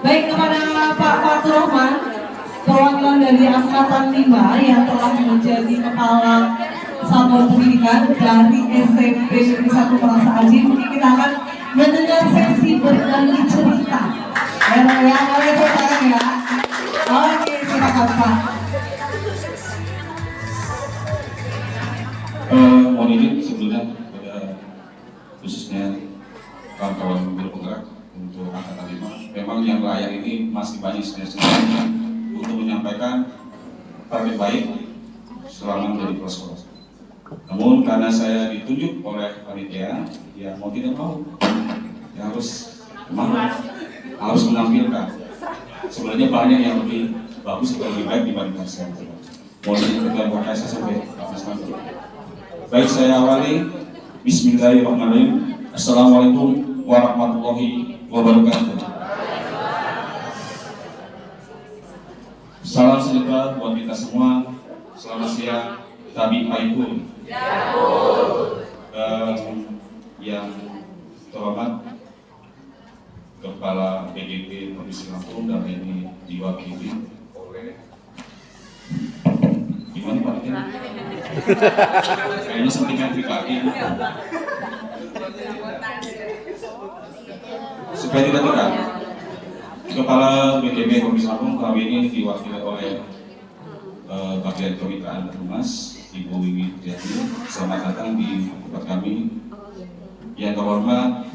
Baik, kepada Pak Fatur Rahman, perwakilan dari Angkatan 5 yang telah menjadi Kepala Satuan Pendidikan dari SMP Negeri 1 Merasa Aji, kita akan mendengar sesi berbagi cerita. Ya, boleh tepuk ya. Oke, silakan Pak. Mohon izin sebelumnya pada khususnya kawan-kawan mobil penggerak untuk Angkatan 5. Memang yang layak ini masih banyak sebenarnya untuk menyampaikan target baik selama menjadi kepala sekolah. Namun karena saya ditunjuk oleh panitia, ya mau tidak mau, ya harus menampilkan. Sebenarnya banyak yang lebih bagus atau lebih baik dibandingkan saya. Mohon ketua KKS sampai Mas Nanti. Baik, saya awali. Bismillahirrahmanirrahim. Assalamualaikum warahmatullahi wabarakatuh. Salam sejahtera buat kita semua. Selamat siang. Tabi Paipun. Yang terhormat Kepala PGP Provinsi Lampung, dan ini diwakili oleh gimana Pak? Kayaknya sentingan pribadi. Supaya tidak dekat, Kepala BGP Provinsi Lampung kali ini diwakili oleh Bagian Kemitraan Humas Ibu Wiwi Triati. Selamat datang di tempat kami. Yang terhormat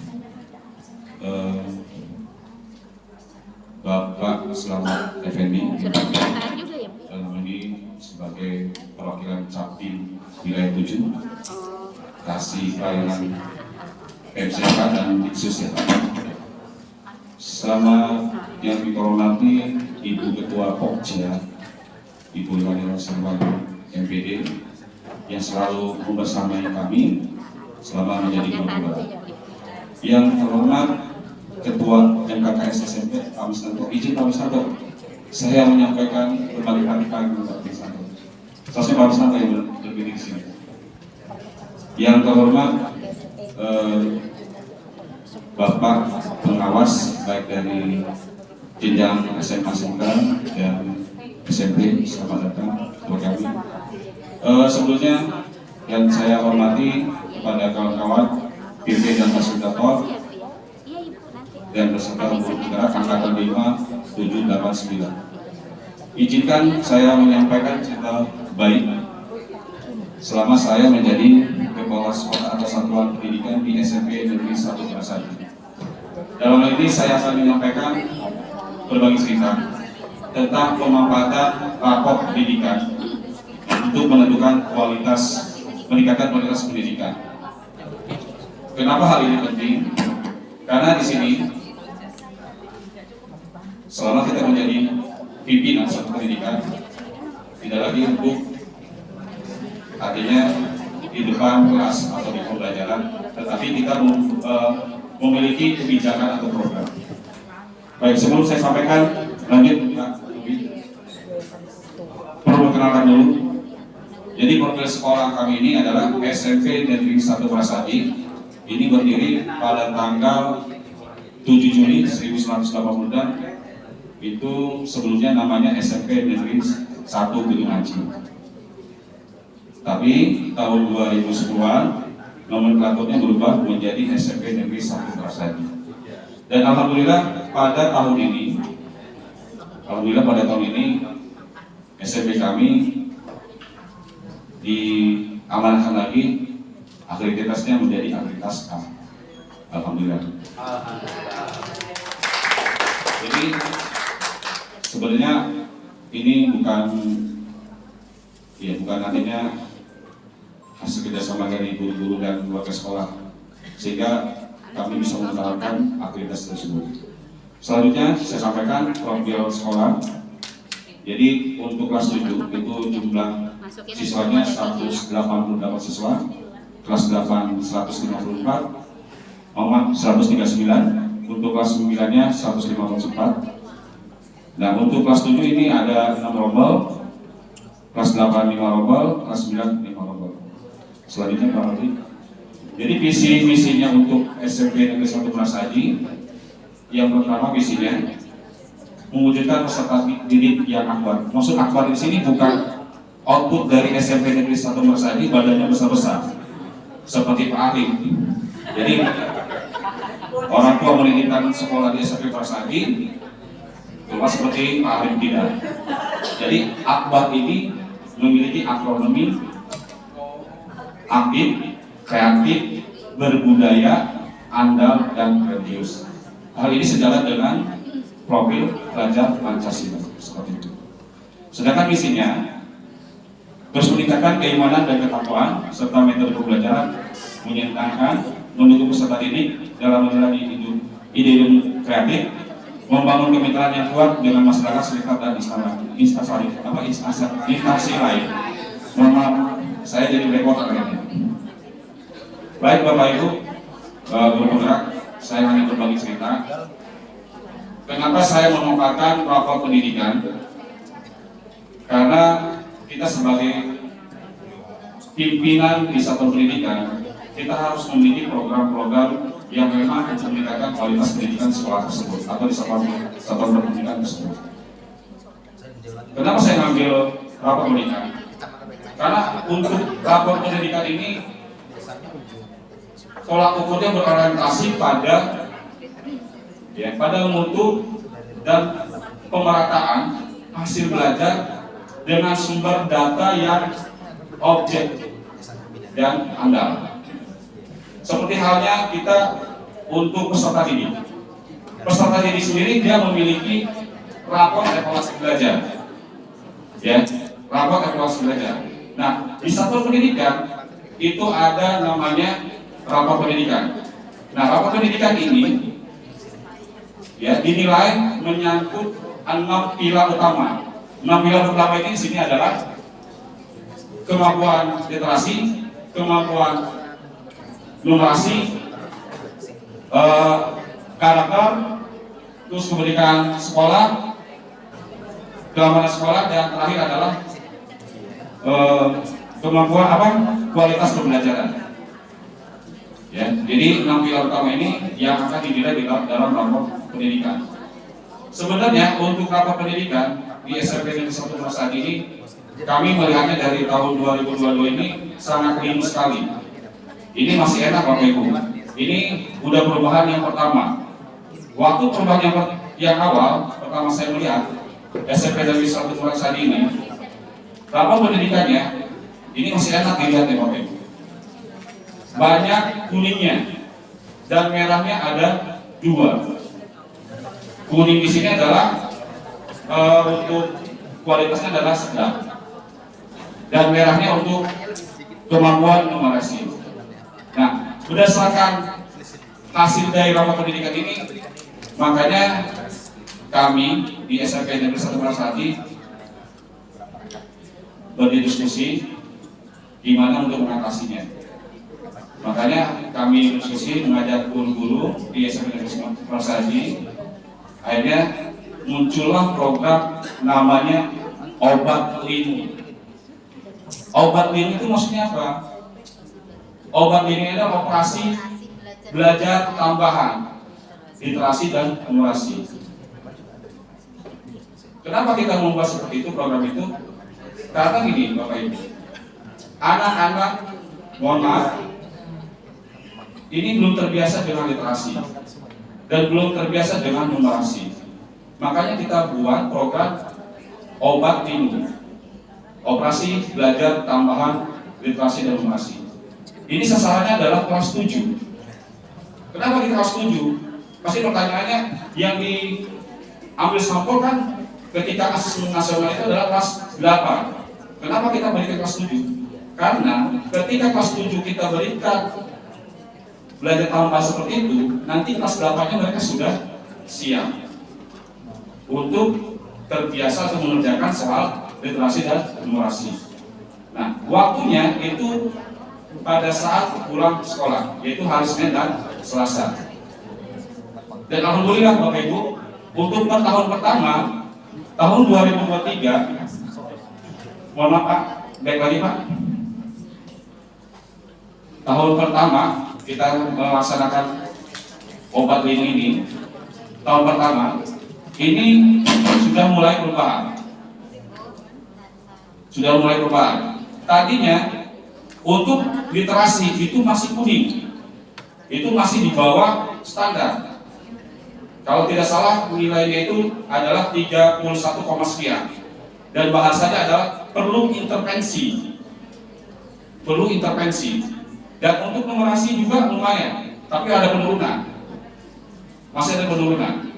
Bapak Selamat Effendi dalam ini sebagai perwakilan Capim Wilayah 7 Kasih Pelayanan PMCK dan Diksus ya Pak. Selamat yang dihormati Ibu Ketua Pokja Ibu Iwanira Sarwani MPD yang selalu membersamai kami selama menjadi guru. Yang terhormat Ketua MKKS SMP Pak Misnanto, izin Pak Misnanto, saya menyampaikan berbagai kali Pak Misnanto. Seharusnya Pak Misnanto yang berdiri di sini. Yang terhormat Bapak pengawas baik dari jenjang SMA SMK dan SMP, selamat datang buat kami. Sebelumnya yang saya hormati kepada kawan-kawan pimpin dan fasilitator dan beserta guru penggerak Angkatan 5, 7, 8, 9. Izinkan saya menyampaikan cerita baik selama saya menjadi Kepala Sekolah atau Satuan Pendidikan di SMP Negeri 1 Merasa Aji. Dalam hal ini saya akan menyampaikan berbagi cerita tentang pemanfaatan rapor pendidikan untuk menentukan meningkatkan kualitas pendidikan. Kenapa hal ini penting? Karena di sini selama kita menjadi pimpinan satu pendidikan, tidak lagi untuk artinya di depan kelas atau di pembelajaran, tetapi kita memiliki kebijakan atau program. Baik, sebelum saya sampaikan, lanjut Pak Rubi. Perlu perkenalkan dulu. Jadi profil sekolah kami ini adalah SMP Negeri 1 Merasa Aji. Ini berdiri pada tanggal 7 Juli 1986. Itu sebelumnya namanya SMP Negeri 1 Gedung Aji. Tapi tahun 2010-an nomenklaturnya berubah menjadi SMP Negeri 1 Merasa Aji. Dan alhamdulillah pada tahun ini SMP kami diamanahkan lagi akreditasnya menjadi akreditas A. Alhamdulillah. Jadi sebenarnya ini bukan artinya hasil kerjasama dari guru-guru dan keluarga sekolah, sehingga kami bisa menawarkan aktivitas tersebut. Selanjutnya saya sampaikan profil sekolah. Jadi untuk kelas 7 itu jumlah siswanya 188 siswa, kelas 8 154, 139, untuk kelas 9-nya 154. Nah untuk kelas 7 ini ada 6 rombel, kelas 8 5 rombel, kelas 9 5 rombel. Selanjutnya Pak Rodi. Jadi visi misinya untuk SMP Negeri 1 Merasa Aji, yang pertama visinya mewujudkan peserta didik yang akbar. Maksud akbar di sini bukan output dari SMP Negeri 1 Mersadi badannya besar-besar seperti Pak Arif. Jadi orang tua menitipkan sekolah di SMP Mersadi cuma seperti Pak Arif tidak. Jadi akbar ini memiliki akronomi aktif, kreatif, berbudaya, andal, dan religius. Hal ini sejalan dengan profil pelajar Pancasila seperti itu. Sedangkan misinya terus meningkatkan keimanan dan ketakwaan serta metode pembelajaran, menyentangkan, mendukung peserta didik dalam menjalani ide kreatif, membangun kemitraan yang kuat dengan masyarakat, serikat, dan instansi lain. Mohon maaf, saya jadi reporter ini. Baik Bapak Ibu, guru gerak, saya hanya berbagi cerita. Kenapa saya mengungkapkan rapor pendidikan? Karena kita sebagai pimpinan di satuan pendidikan, kita harus memiliki program-program yang memang meningkatkan kualitas pendidikan sekolah tersebut atau di satuan pendidikan tersebut. Kenapa saya ngambil rapor pendidikan? Karena untuk rapor pendidikan ini tolak ukurnya berorientasi pada mutu dan pemerataan hasil belajar dengan sumber data yang objektif dan andal. Seperti halnya kita untuk peserta didik. Peserta didik sendiri dia memiliki rapor evaluasi belajar, rapor evaluasi belajar. Nah, di satuan pendidikan itu ada namanya rapor pendidikan. Nah, rapor pendidikan ini dinilai menyangkut 6 pilar utama. 6 pilar utama ini di sini adalah kemampuan literasi, kemampuan numerasi, karakter, terus pendidikan sekolah, keamanan sekolah, dan terakhir adalah kemampuan kualitas pembelajaran. Jadi 6 pilar utama ini yang akan dinilai di dalam rapor pendidikan. Sebenarnya untuk rapor pendidikan di SMP Negeri 1 Mersadi ini kami melihatnya dari tahun 2022 ini sangat ringan sekali. Ini masih enak Bapak Ibu. Ini udah perubahan yang pertama. Waktu perubahan yang awal pertama saya melihat SMP Negeri 1 Mersadi ini, rapor pendidikannya ini masih enak dilihat ya Bapak Ibu. Banyak kuningnya dan merahnya ada 2. Kuning di sini adalah untuk kualitasnya adalah sedang, dan merahnya untuk kemampuan numerasi. Nah, berdasarkan hasil dari rapor pendidikan ini, makanya kami di SMP Negeri 1 Mersadi berdiskusi gimana untuk mengatasinya. Makanya kami diskusi mengajak guru-guru di SMP Negeri 1 Mersadi. Akhirnya muncullah program namanya Obat Lini. Obat Lini itu maksudnya apa? Obat Lini adalah operasi belajar tambahan, literasi dan numerasi. Kenapa kita membuat seperti itu program itu? Karena gini Bapak Ibu, anak-anak, mohon maaf, ini belum terbiasa dengan literasi dan belum terbiasa dengan numerasi. Makanya kita buat program Obat Lini, operasi belajar tambahan literasi dan numerasi. Ini sasarannya adalah kelas 7. Kenapa di kelas 7? Pasti pertanyaannya, yang diambil sampel kan ketika asesmen nasional itu adalah kelas 8. Kenapa kita berikan kelas 7? Karena ketika kelas 7 kita berikan belajar tambah seperti itu, nanti kelas 8-nya mereka sudah siap untuk terbiasa untuk mengerjakan soal literasi dan numerasi. Nah, waktunya itu pada saat pulang sekolah, yaitu hari Senin dan Selasa. Dan alhamdulillah Bapak Ibu, untuk tahun pertama, tahun 2023, mohon maaf Pak, baik lagi Pak. Tahun pertama kita melaksanakan Obat Lini ini, tahun pertama ini sudah mulai perubahan. Tadinya untuk literasi itu masih kuning, itu masih di bawah standar. Kalau tidak salah nilainya itu adalah 31, sekian. Dan bahasanya adalah perlu intervensi. Dan untuk numerasi juga lumayan, tapi ada penurunan. Masih ada penurunan.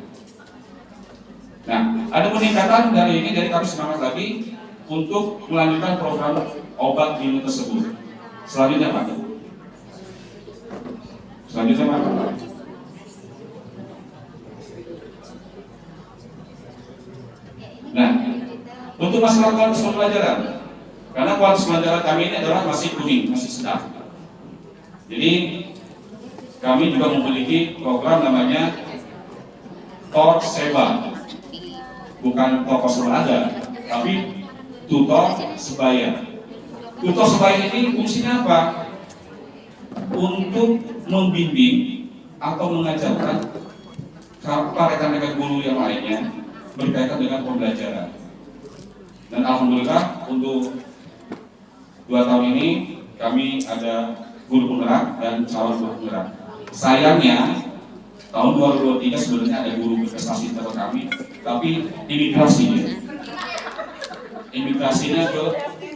Nah, ada peningkatan dari kami semangat lagi untuk melanjutkan program obat minum tersebut. Selanjutnya Pak. Nah, untuk masalah kualitas pembelajaran, karena kualitas pembelajaran kami ini adalah masih kuning, masih sedang. Jadi kami juga memiliki program namanya Tor Seba, bukan toko sebelada, tapi tutor sebaya. Tutor sebaya ini fungsinya apa? Untuk membimbing atau mengajarkan rekan-rekan guru yang lainnya berkaitan dengan pembelajaran. Dan alhamdulillah untuk 2 tahun ini kami ada guru penggerak dan calon guru penggerak. Sayangnya tahun 2023 sebenarnya ada guru berprestasi di tempat kami, tapi imigrasinya ke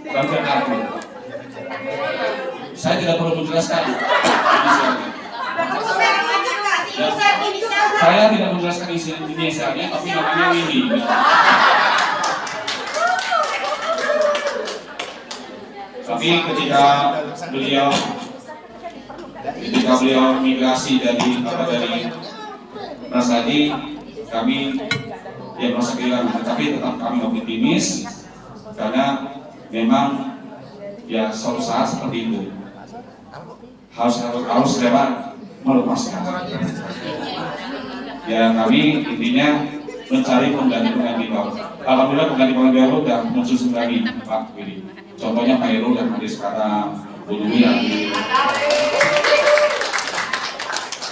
Banten aku. Saya tidak perlu menjelaskan inisialnya. Saya tidak menjelaskan inisialnya, tapi namanya Windy. Tapi ketika beliau migrasi dari Prasadi, kami merasa kehilangan, tetapi tetap kami optimis karena memang suatu saat seperti itu harus lewat melepaskan. Kami intinya mencari pengganti baru. Alhamdulillah pengganti baru sudah muncul kembali, Pak Willy. Contohnya Pak Heru yang hadir sekarang, Bu Dwi hadir.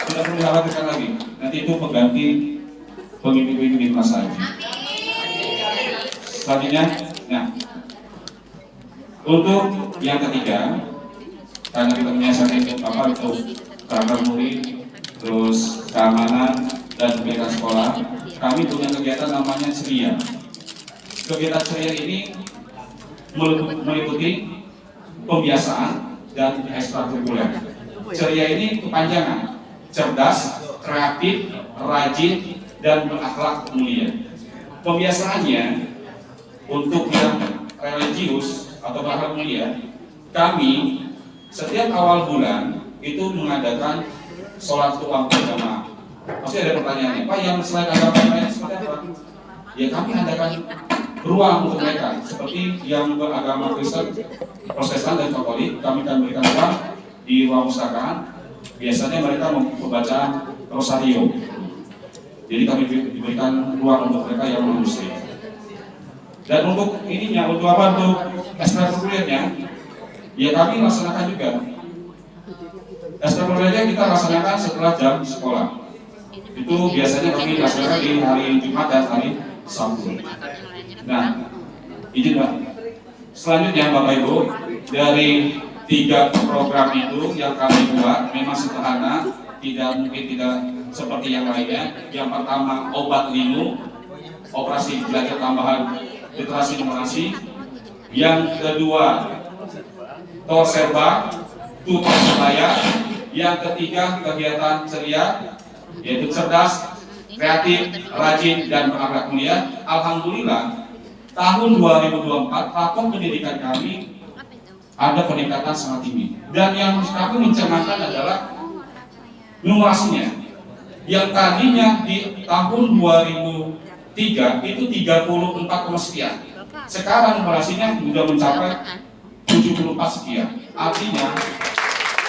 Tidak perlu dikhawatirkan lagi. Nanti itu pengganti pemimpin di masa ini. Selanjutnya, untuk yang ketiga, karena kita menyiasati itu program murid, terus keamanan dan kegiatan sekolah, kami punya kegiatan namanya ceria. Kegiatan ceria ini meliputi pembiasaan dan ekstrakurikuler. Ceria ini kepanjangan cerdas, kreatif, rajin, dan berakhlak mulia. Pembiasaannya untuk yang religius atau berakhlak mulia, kami setiap awal bulan itu mengadakan sholat tuang berjamaah. Pasti ada pertanyaannya, Pak, yang selain agama lain seperti apa? Kami adakan ruang untuk mereka, seperti yang beragama Kristen, Protestan dan Katolik. Kami akan berikan ruang di ruang pustakaan. Biasanya mereka membaca rosario. Jadi kami diberikan ruang untuk mereka yang non-muslim. Dan untuk untuk ekstrakurikulernya, kami laksanakan juga. Ekstrakurikulernya kita laksanakan setelah jam sekolah. Itu biasanya kami laksanakan di hari Jumat dan hari Sabtu. Nah, izin Pak. Selanjutnya Bapak Ibu, dari 3 program itu yang kami buat memang sederhana, tidak seperti yang lainnya. Yang pertama obat linu, operasi belajar tambahan literasi numerasi. Yang kedua Tor Serba, tutor sebaya. Yang ketiga kegiatan ceria, yaitu cerdas, kreatif, rajin, dan berakhlak mulia. Alhamdulillah tahun 2024 platform pendidikan kami ada peningkatan sangat tinggi. Dan yang kami mencermatan adalah numerasinya. Yang tadinya di tahun 2003 itu 34, sekian. Sekarang numerasinya sudah mencapai 74 sekian. Artinya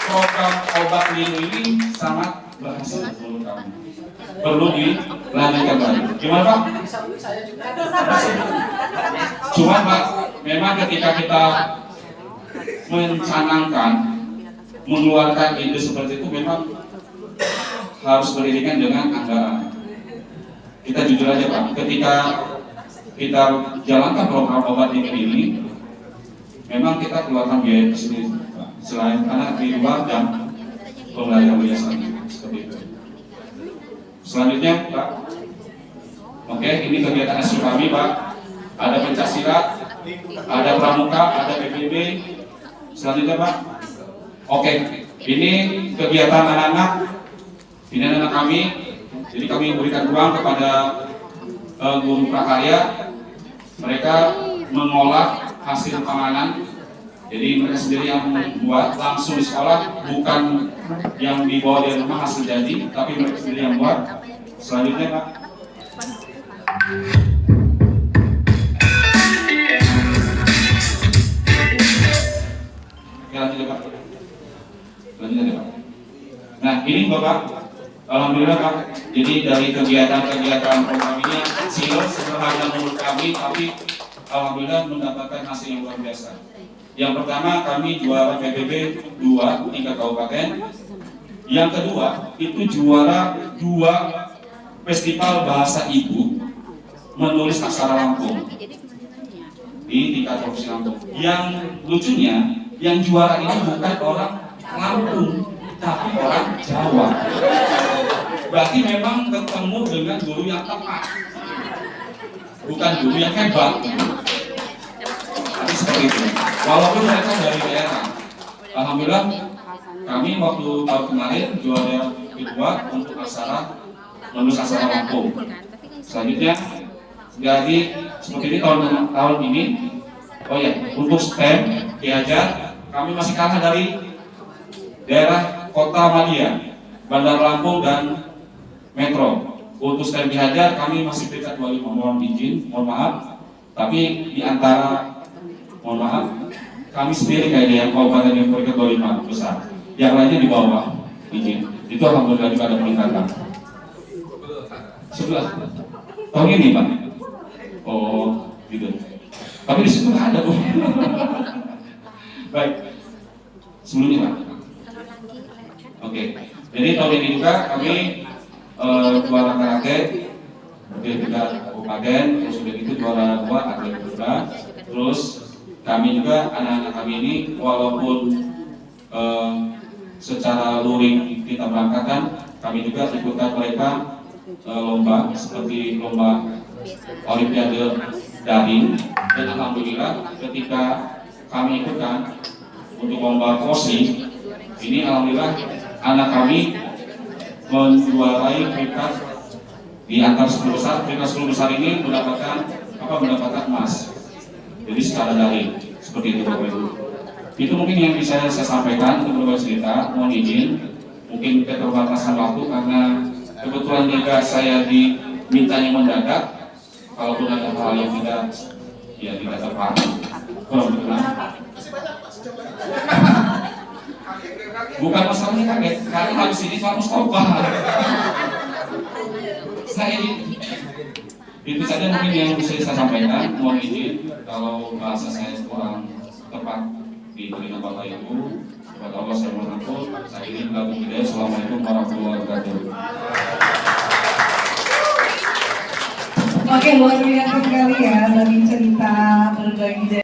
program obat linu ini sangat berhasil menurut kami. Perlu dilanjutkan lagi. Gimana Pak? Cuma Pak, memang ketika kita mencanangkan, mengeluarkan ide seperti itu memang harus beriringan dengan anggaran. kita jujur aja Pak, ketika kita jalankan program obat ini, memang kita keluarkan biaya sendiri Pak. Selain karena di luar dan pembelajaran biasa seperti itu. Selanjutnya Pak, oke, ini kegiatan SU kami Pak. Ada pencaksilat, ada pramuka, ada PBB. Selanjutnya Pak, oke, ini kegiatan anak-anak. Ini anak-anak kami. Jadi kami berikan ruang kepada guru prakarya. Mereka mengolah hasil panganan. Jadi mereka sendiri yang membuat langsung di sekolah, bukan yang dibawa dari rumah hasil jadi, tapi mereka sendiri yang buat. Selanjutnya Pak. Oke, lanjut ya Pak. Lanjut ya Pak. Nah ini Bapak, alhamdulillah Pak. Jadi dari kegiatan-kegiatan program ini kecil, sederhana menurut kami, tapi alhamdulillah mendapatkan hasil yang luar biasa. Yang pertama kami juara PBB 2 tingkat kabupaten. Yang kedua itu juara 2 festival bahasa ibu menulis aksara Lampung di tingkat provinsi Lampung. Yang lucunya yang juara ini bukan orang Lampung tapi orang Jawa. Berarti memang ketemu dengan guru yang tepat, bukan guru yang hebat. Tapi seperti itu. Walaupun mereka dari daerah, alhamdulillah kami waktu tahun kemarin juara kedua untuk aksara menulis aksara Lampung. Selanjutnya jadi seperti ini tahun ini. Oh ya, untuk STEM diajar kami masih kalah dari daerah Kota Madia, Bandar Lampung dan Metro. Untuk STEM diajar kami masih peringkat 25. Mohon izin, mohon maaf. Tapi di antara mohon maaf, kami sendiri kayaknya yang kabupaten yang peringkat 25 besar. Yang lainnya di bawah, izin. Itu alhamdulillah juga ada peningkatan. Sebelah tahun ini Pak. Oh, gitu. Tapi di situ nggak ada Bu. Baik. Sebelumnya Pak. Oke. Jadi tahun ini juga kami juara karate di tingkat kabupaten, terus sudah itu juara 2 atlet putra. Terus kami juga anak-anak kami ini walaupun secara luring kita berangkatkan, kami juga ikutkan mereka lomba seperti lomba Olimpiade daring, dan alhamdulillah ketika kami ikutkan untuk lomba posi ini, alhamdulillah anak kami menjuarai peringkat di antara 10 besar. Peringkat 10 besar ini mendapatkan emas. Jadi secara daring seperti itu Bapak Ibu. Itu mungkin yang bisa saya sampaikan untuk berbagi cerita. Mohon izin, mungkin keterbatasan waktu karena kebetulan juga saya dimintanya mendadak. Kalaupun ada hal yang tidak tepat, bukan masalahnya kaget, karena habis ini Pak Mustafa. Saya itu saja mungkin yang bisa saya sampaikan. Mohon izin kalau bahasa saya kurang tepat di telinga Bapak Ibu. Kepada Allah saya mohon ampun. Saya ingin berlaku hidayah. Assalamualaikum warahmatullahi wabarakatuh. Oke, luar biasa sekali ya dari cerita berbagi.